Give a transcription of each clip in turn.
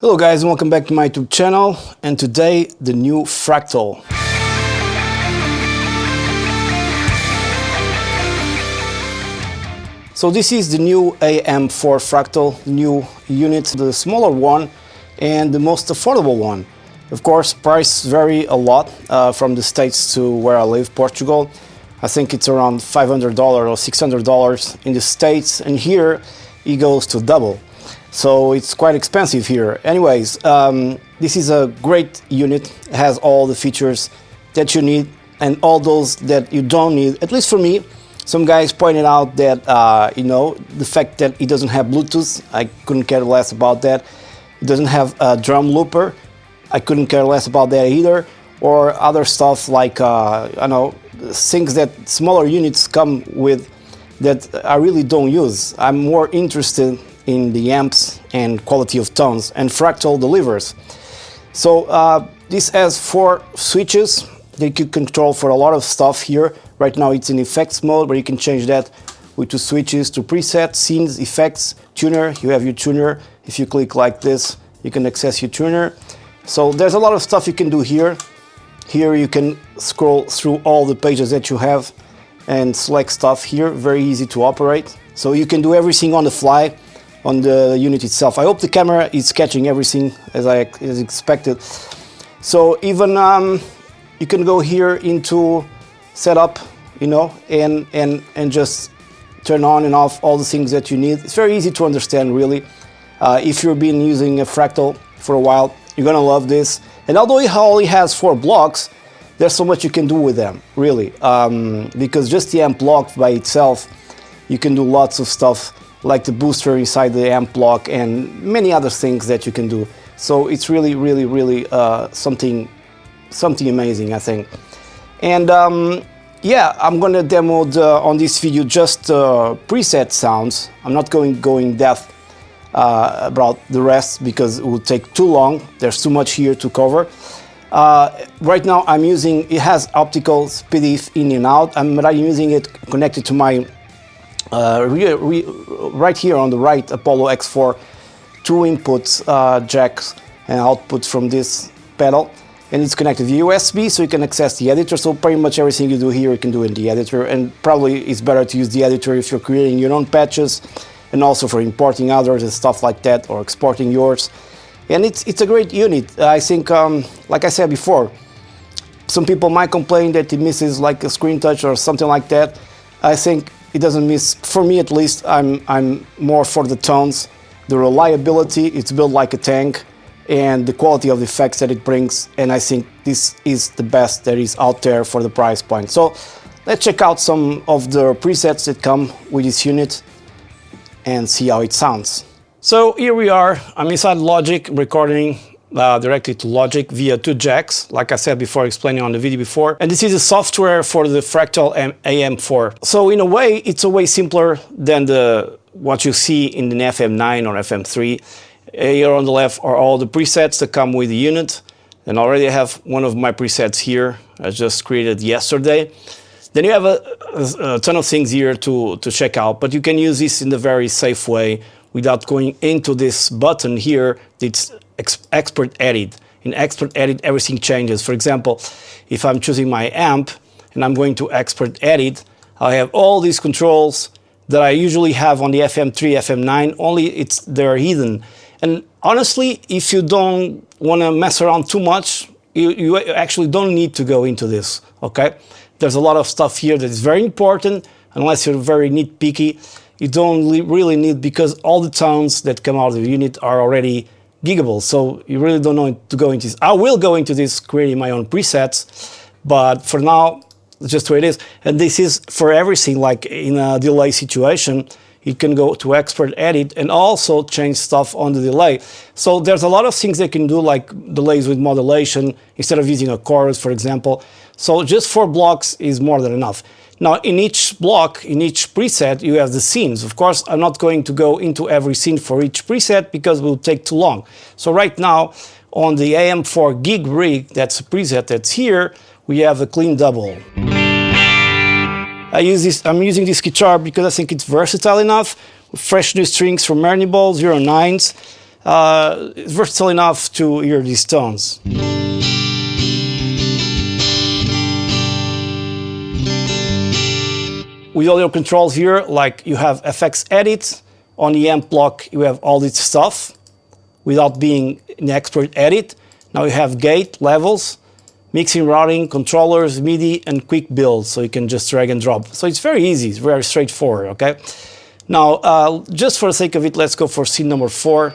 Hello guys, and welcome back to my YouTube channel, and today the new Fractal. So this is the new AM4 Fractal, new unit, the smaller one and the most affordable one. Of course, price vary a lot from the States to where I live, Portugal. I think it's around $500 or $600 in the States, and here it goes to double. So it's quite expensive here. Anyways, this is a great unit. It has all the features that you need and all those that you don't need, at least for me. Some guys pointed out that, the fact that it doesn't have Bluetooth, I couldn't care less about that. It doesn't have a drum looper, I couldn't care less about that either. Or other stuff like, things that smaller units come with that I really don't use. I'm more interested in the amps and quality of tones, and Fractal delivers. So this has 4 switches that you control for a lot of stuff here. Right now it's in effects mode, but you can change that with 2 switches to preset, scenes, effects, tuner. You have your tuner. If you click like this, you can access your tuner. So there's a lot of stuff you can do here. Here you can scroll through all the pages that you have and select stuff here. Very easy to operate. So you can do everything on the fly on the unit itself. I hope the camera is catching everything as expected. So even you can go here into setup, and just turn on and off all the things that you need. It's very easy to understand, really. If you've been using a Fractal for a while, you're gonna love this. And although it only has 4 blocks, there's so much you can do with them, really. Because just the amp block by itself, you can do lots of stuff, like the booster inside the amp block and many other things that you can do. So it's really something amazing, I think. And yeah, I'm gonna demo on this video just preset sounds. I'm not going in depth about the rest because it will take too long. There's too much here to cover. Right now I'm using, it has optical SPDIF in and out. I'm using it connected to my right here on the right Apollo X4, 2 inputs jacks and outputs from this pedal, and it's connected via USB, so you can access the editor. So pretty much everything you do here you can do in the editor, and probably it's better to use the editor if you're creating your own patches and also for importing others and stuff like that, or exporting yours. And it's a great unit. I think, like I said before, some people might complain that it misses like a screen touch or something like that. I think it doesn't miss, for me at least. I'm more for the tones, the reliability, it's built like a tank, and the quality of the effects that it brings, and I think this is the best that is out there for the price point. So let's check out some of the presets that come with this unit and see how it sounds. So here we are, I'm inside Logic, recording directly to Logic via 2 jacks, like I said before, explaining on the video before. And this is the software for the Fractal AM4. So in a way, it's a way simpler than what you see in the FM9 or FM3. Here on the left are all the presets that come with the unit. And already I have one of my presets here, I just created yesterday. Then you have a ton of things here to check out, but you can use this in a very safe way without going into this button here. It's expert edit. In expert edit, everything changes. For example, if I'm choosing my amp and I'm going to expert edit, I have all these controls that I usually have on the FM3, FM9, only they're hidden. And honestly, if you don't want to mess around too much, you actually don't need to go into this, okay? There's a lot of stuff here that is very important, unless you're very nitpicky. You don't really need, because all the tones that come out of the unit are already giggable, so you really don't need to go into this. I will go into this creating my own presets, but for now, it's just the way it is. And this is for everything, like in a delay situation, you can go to expert edit and also change stuff on the delay. So there's a lot of things they can do, like delays with modulation, instead of using a chorus, for example. So just 4 blocks is more than enough. Now in each block, in each preset, you have the scenes. Of course, I'm not going to go into every scene for each preset because it will take too long. So right now, on the AM4 gig rig, that's a preset that's here, we have a clean double. I'm using this guitar because I think it's versatile enough. Fresh new strings from Ball 09s. it's versatile enough to hear these tones. With all your controls here, like you have FX Edit, on the amp block you have all this stuff without being in expert edit. Now you have gate, levels, mixing, routing, controllers, MIDI, and quick build, so you can just drag and drop. So it's very easy, it's very straightforward, okay? Now, just for the sake of it, let's go for scene number 4.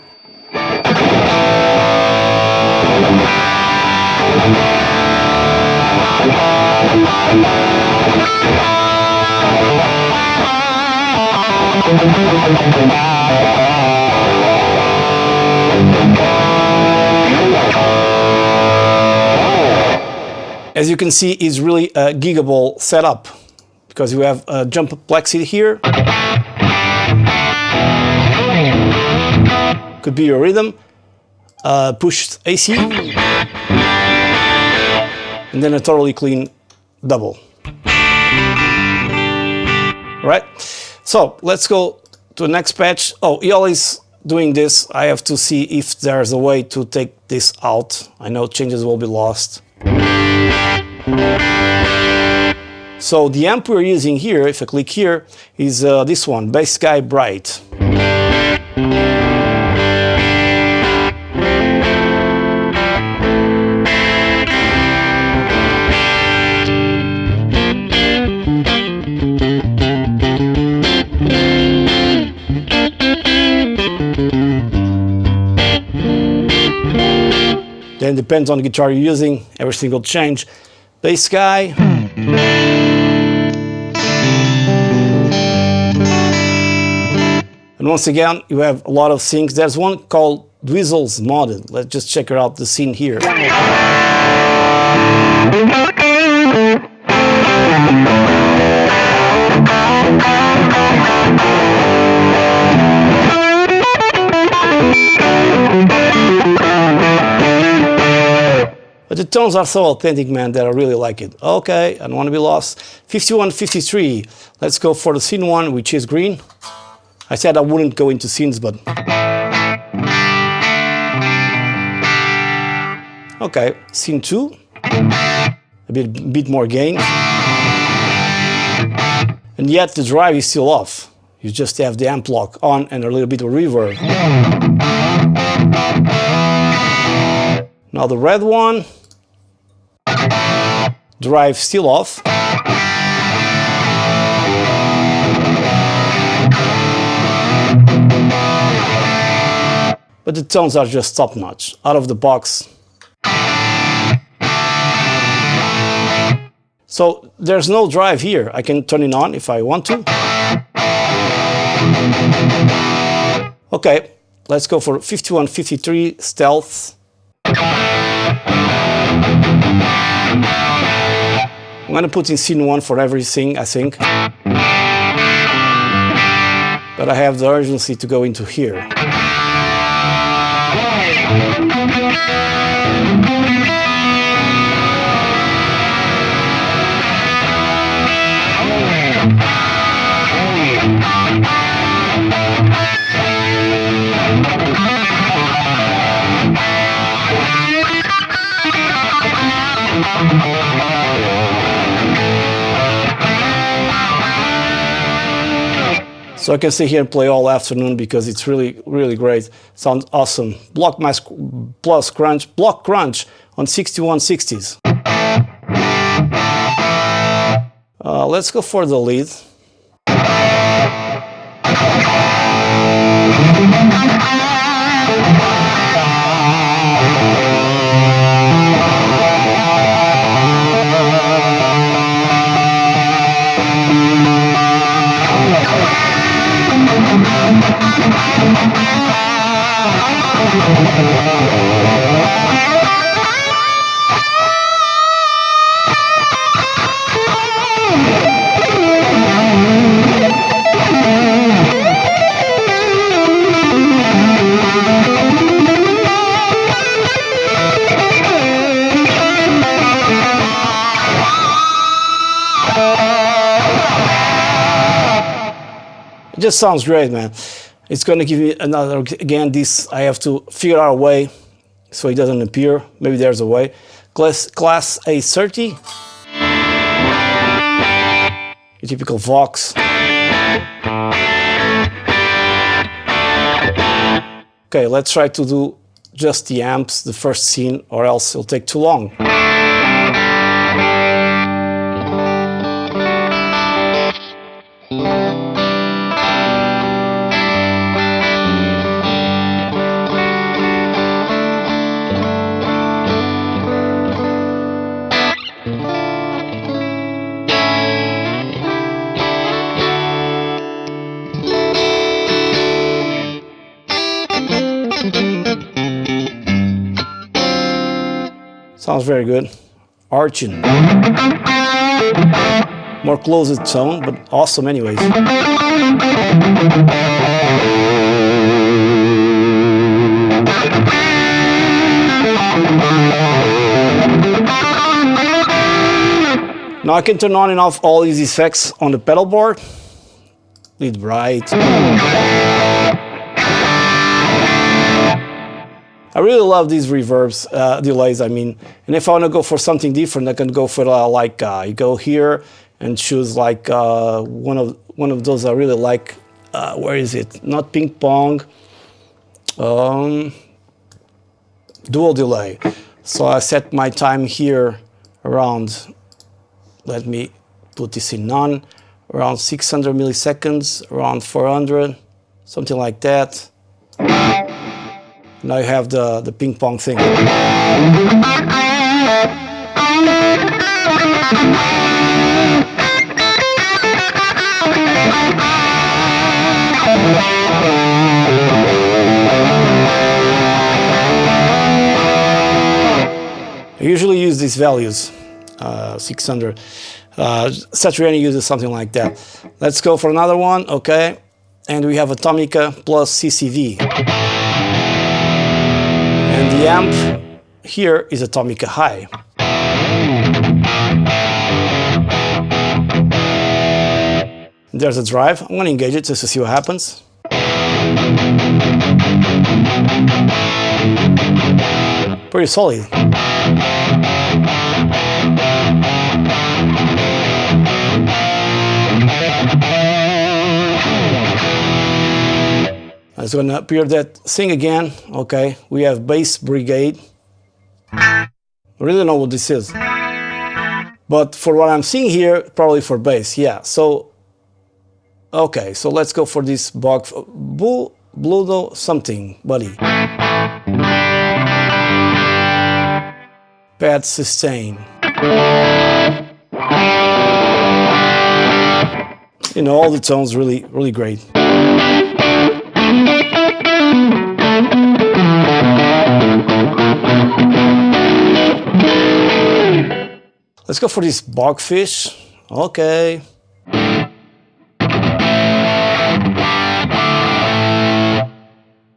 As you can see, it's really a giggable setup because you have a jump complexity here. Could be your rhythm, pushed AC, and then a totally clean double. Right? So let's go to the next patch. Oh, while he's doing this, I have to see if there's a way to take this out. I know changes will be lost. So the amp we're using here, if I click here, is this one, Bass Guy Bright. Then depends on the guitar you're using, everything will change. Bass Guy. And once again, you have a lot of things. There's one called Dwizzle's Modded. Let's just check out the scene here. But the tones are so authentic, man, that I really like it. Okay, I don't want to be lost. 51, 53. Let's go for the scene 1, which is green. I said I wouldn't go into scenes, but... Okay, scene 2. A bit more gain. And yet the drive is still off. You just have the amp block on and a little bit of reverb. Now the red one. Drive still off. But the tones are just top notch, out of the box. So there's no drive here. I can turn it on if I want to. Okay, let's go for 51, 53 Stealth. I'm going to put in scene 1 for everything, I think. But I have the urgency to go into here. So I can sit here and play all afternoon because it's really, really great. Sounds awesome. Block mask plus crunch, block crunch on 6160s. Let's go for the lead. It just sounds great, man. It's going to give me another, again, this I have to figure out a way so it doesn't appear. Maybe there's a way. Class A30. Your typical Vox. Okay, let's try to do just the amps, the first scene, or else it'll take too long. Sounds very good. Arching. More closed tone, but awesome anyways. Now I can turn on and off all these effects on the pedal board. Lead right. I really love these reverbs, delays, I mean. And if I want to go for something different, I can go for you go here and choose like one of those I really like. Where is it? Not ping pong. Dual delay. So I set my time here around, let me put this in none, around 600 milliseconds, around 400, something like that. Now you have the ping pong thing. I usually use these values, 600. Satriani uses something like that. Let's go for another one, okay? And we have Atomica plus CCV. And the amp here is Atomica High. There's a drive. I'm going to engage it just to see what happens. Pretty solid. It's going to appear that thing again. Okay, we have Bass Brigade. I really don't know what this is. But for what I'm seeing here, probably for bass, yeah. So, okay, so let's go for this Bludo something, buddy. Pad sustain. You know, all the tones really, really great. Let's go for this Bogfish. Okay.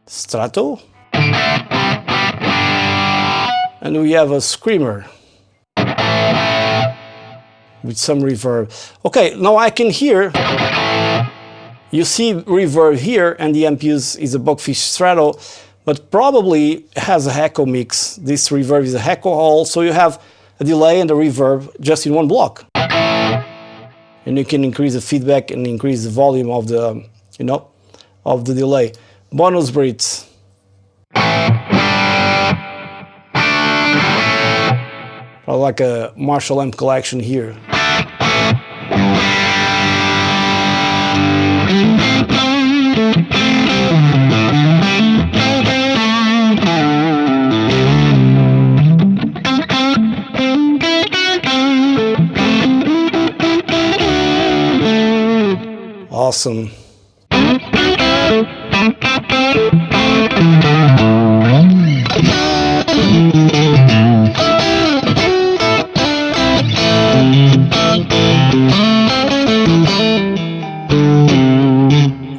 Strato. And we have a Screamer with some reverb. Okay, now I can hear. You see reverb here, and the amp is a Bogfish Strato, but probably has a echo mix. This reverb is a echo hall, so you have a delay and a reverb just in one block. And you can increase the feedback and increase the volume of the, you know, of the delay. Bonus Brits. Like a Marshall amp collection here. Awesome.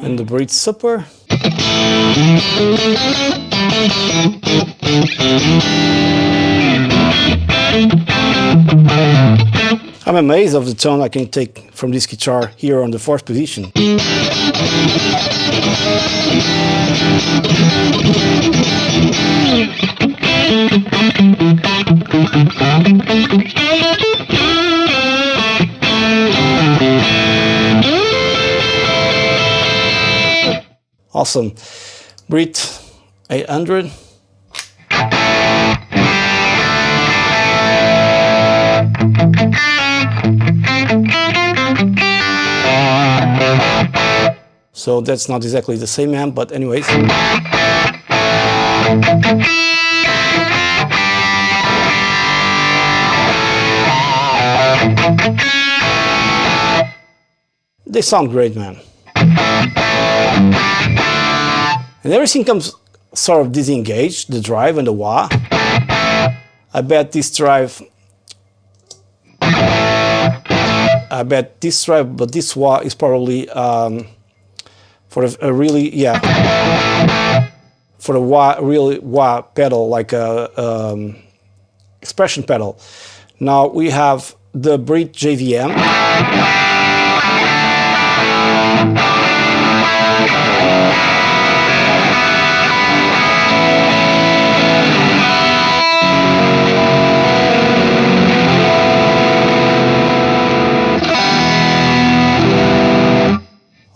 And the Brit Super. I'm amazed of the tone I can take from this guitar here on the 4th position. Awesome. Brit 800. So that's not exactly the same amp, but anyways. They sound great, man. And everything comes sort of disengaged, the drive and the wah. I bet this drive, but this wah is probably for a really, for a wah, really wah pedal, like a expression pedal. Now we have the Brit JVM.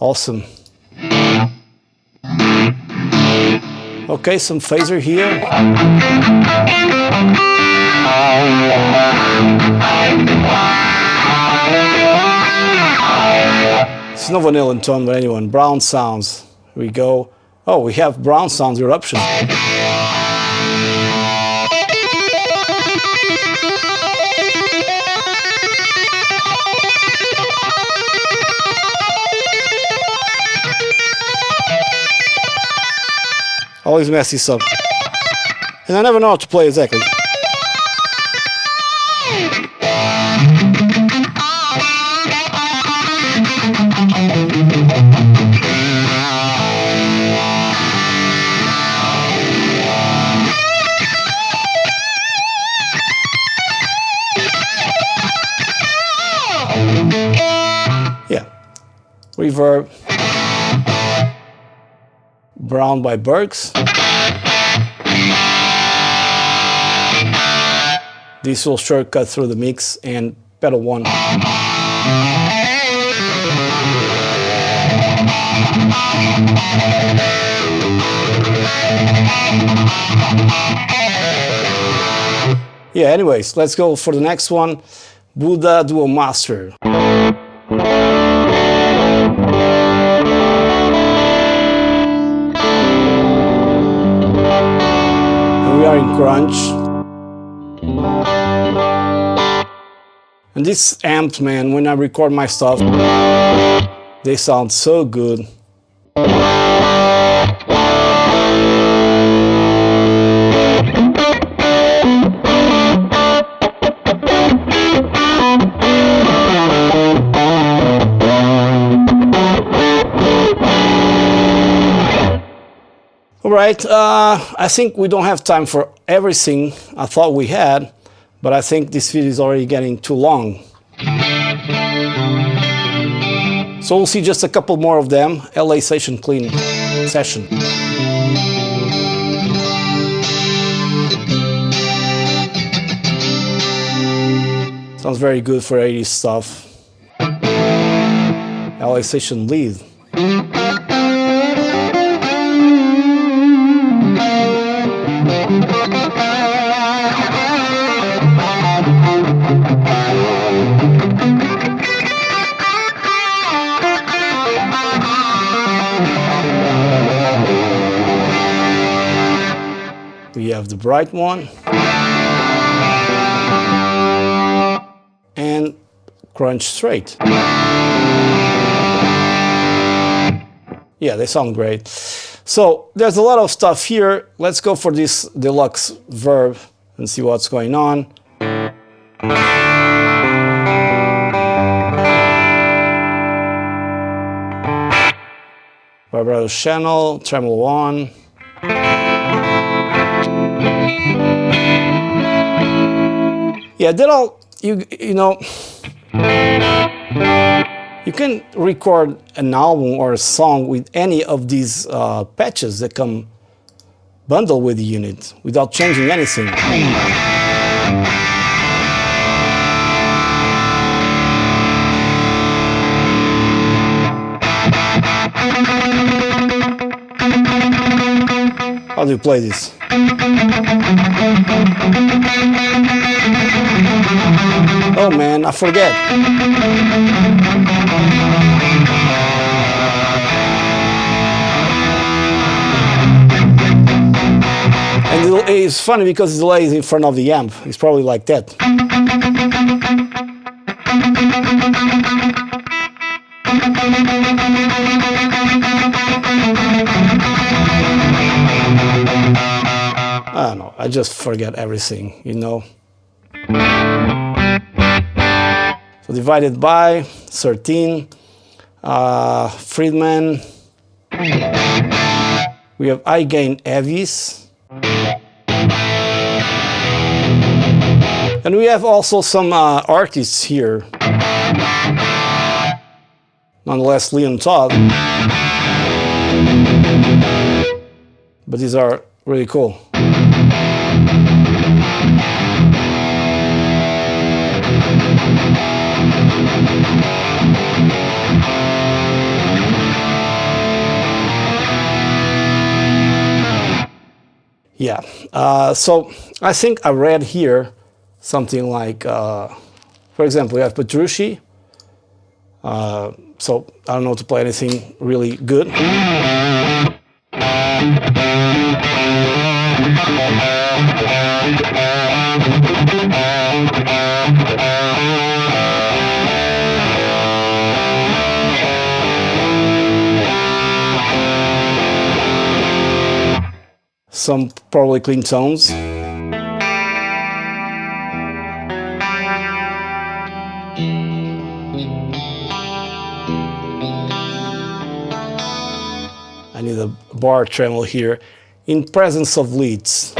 Awesome. Okay, some phaser here. It's no vanilla tone, but anyway, brown sounds. Here we go. Oh, we have brown sounds eruption. Always mess this up. And I never know how to play exactly. Yeah. Reverb. Brown by Bergs. This will shortcut through the mix and pedal 1. Yeah, anyways, let's go for the next one. Buddha Duo Master. We are in crunch, and these amps, man, when I record my stuff, they sound so good. Alright, I think we don't have time for everything I thought we had, but I think this video is already getting too long. So we'll see just a couple more of them. LA Session Clean Session. Sounds very good for 80s stuff. LA Session Lead. We have the bright one and crunch straight. Yeah, they sound great. So there's a lot of stuff here. Let's go for this deluxe verb and see what's going on. Vibrato channel, tremolo 1. Yeah, they're all, you know, You can record an album or a song with any of these patches that come bundled with the unit without changing anything. How do you play this? Oh man, I forget. And it's funny because the delay is in front of the amp. It's probably like that. I don't know, I just forget everything, you know. So divided by 13, Friedman, we have high gain heavies, and we have also some artists here, nonetheless Leon Todd, but these are really cool. Yeah, so I think I read here something like, for example, we have Petrucci, so I don't know to play anything really good. Some probably clean tones. I need a bar tremolo here in presence of leads.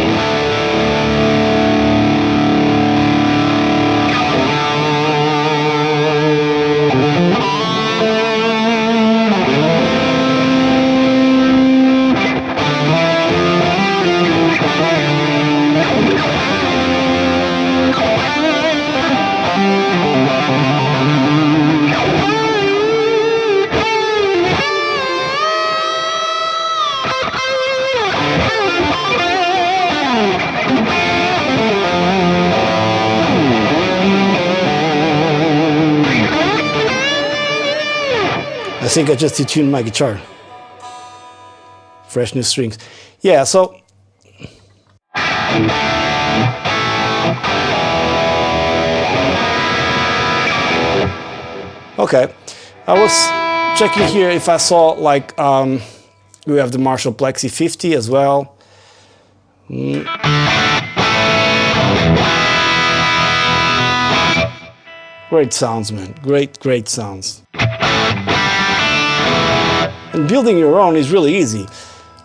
I think I just detuned my guitar. Fresh new strings. Yeah, so okay, I was checking here if I saw like we have the Marshall Plexi 50 as well. Great sounds, man. Great sounds. And building your own is really easy.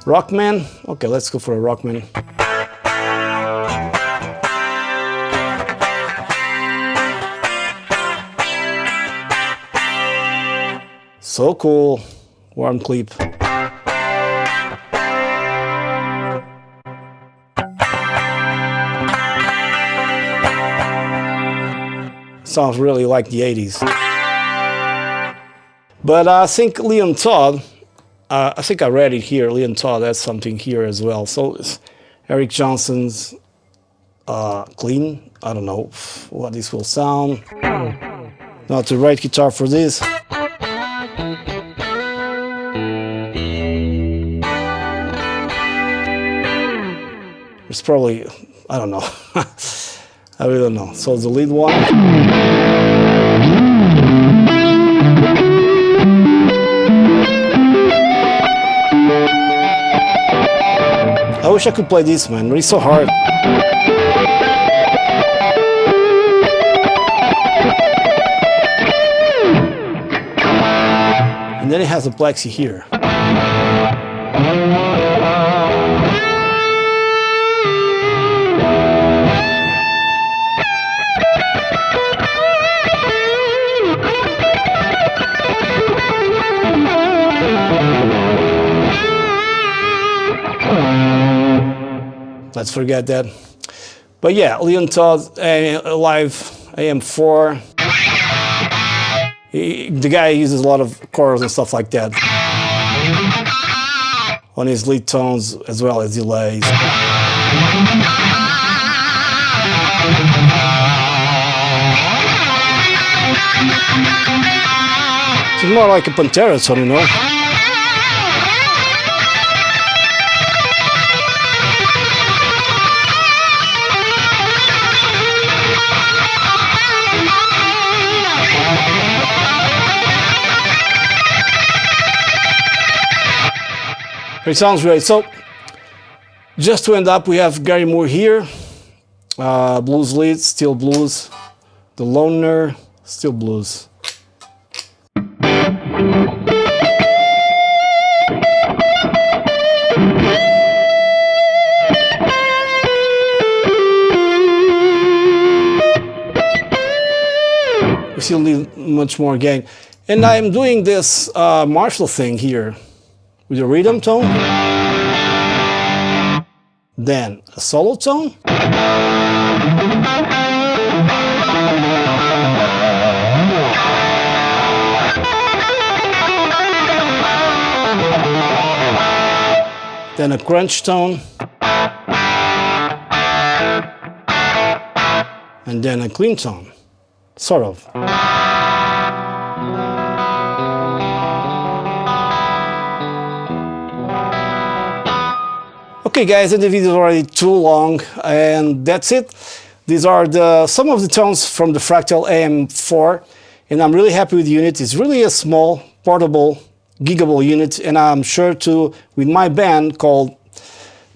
Rockman, okay, let's go for a Rockman. So cool, warm clip. Sounds really like the 80s. But I think Leon Todd, I think I read it here, Leon Todd has something here as well. So it's Eric Johnson's clean. I don't know what this will sound. Not the right guitar for this. It's probably, I don't know. I really don't know. So the lead one. I wish I could play this, man. It's so hard. And then it has a plexi here. let's forget that. But yeah, Leon Todd Live AM4. The guy uses a lot of chords and stuff like that on his lead tones as well as delays. It's more like a Pantera tone, you know. It sounds great. So, just to end up, we have Gary Moore here, blues lead, still blues, the loner, still blues. We still need much more gain. And I'm doing this Marshall thing here with a rhythm tone, then a solo tone, then a crunch tone, and then a clean tone, sort of. Okay guys, and the video is already too long, and that's it. These are some of the tones from the Fractal AM4, and I'm really happy with the unit. It's really a small, portable, giggable unit, and I'm sure to, with my band called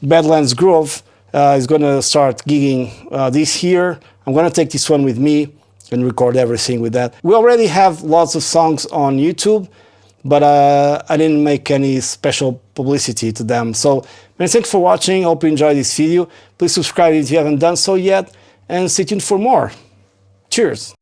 Badlands Groove, is going to start gigging this year. I'm going to take this one with me and record everything with that. We already have lots of songs on YouTube, but I didn't make any special publicity to them. So many thanks for watching. Hope you enjoyed this video. Please subscribe if you haven't done so yet, and stay tuned for more. Cheers!